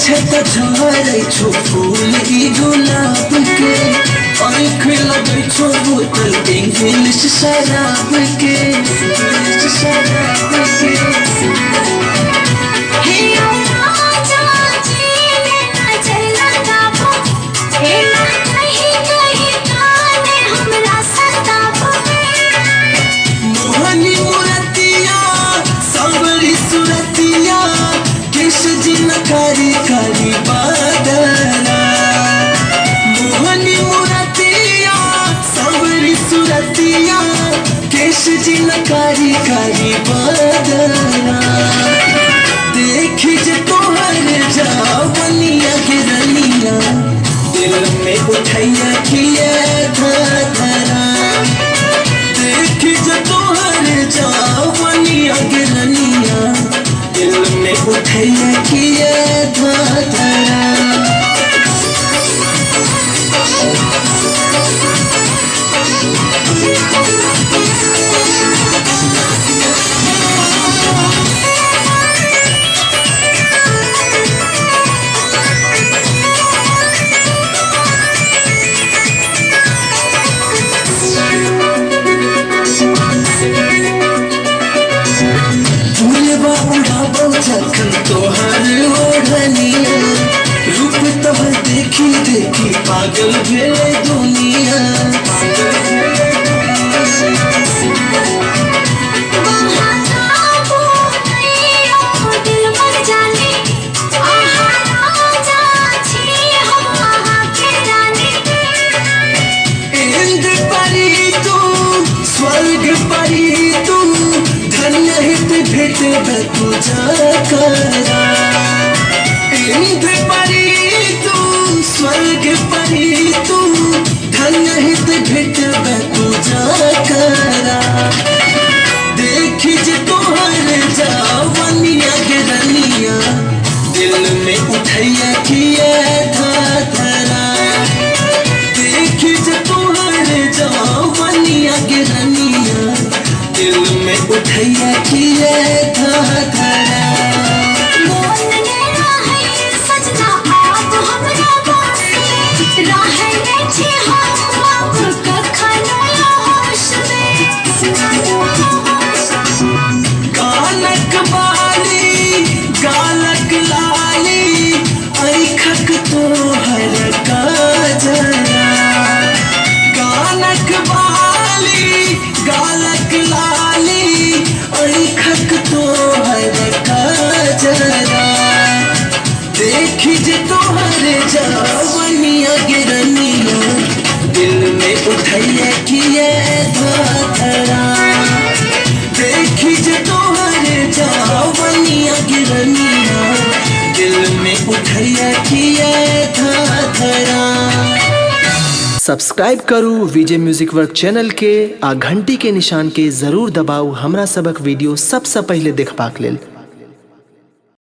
छत झरै छो फूल ई गुलाब के आँख लगै छो बोतल इंग्लिश शराब के मोहनी मूर्तिया सांवरी सुरतिया केश जिन कारी कारी बादला मोहनी मूर्तिया सांवरी सुरतिया केश जिन कारी कारी बादला देखी जे तोहर जावनिया गिरनिया दिल में उठैया किए धरा देखी जे तोहर जावनिया गिरनिया दिल में उठैया किए धरा जखन तोहर ओढ़निया रूप तोहर देखी देखी पागल भेले दुनिया इंद्र परी तू स्वर्ग परी तू धन्य हित भेट तुझा करा इंद्र परी तू स्वर्ग परी तू धन्य हित भेट तुझा करा देखी जे तोहर जावनिया गिरनिया दिल में उठैया किए धरा देखी जे तोहर जावनिया गिरनिया दिल में उठैया किए धरा गालक बाली गालक लाली ऐखक तोहर काजरा गालक बाली गालक लाली ऐखक तोहर काजरा देखी जे तोहर जावनिया गिरनिया दिल में उठैया किए धरा देखी जे तोहर जावनिया गिरनिया दिल में उठैया किए धरा। सब्सक्राइब करू विजय म्यूजिक वर्क चैनल के आ घंटी के निशान के जरूर दबाऊ हमरा सबक वीडियो सबसे पहले देखबाक लेल।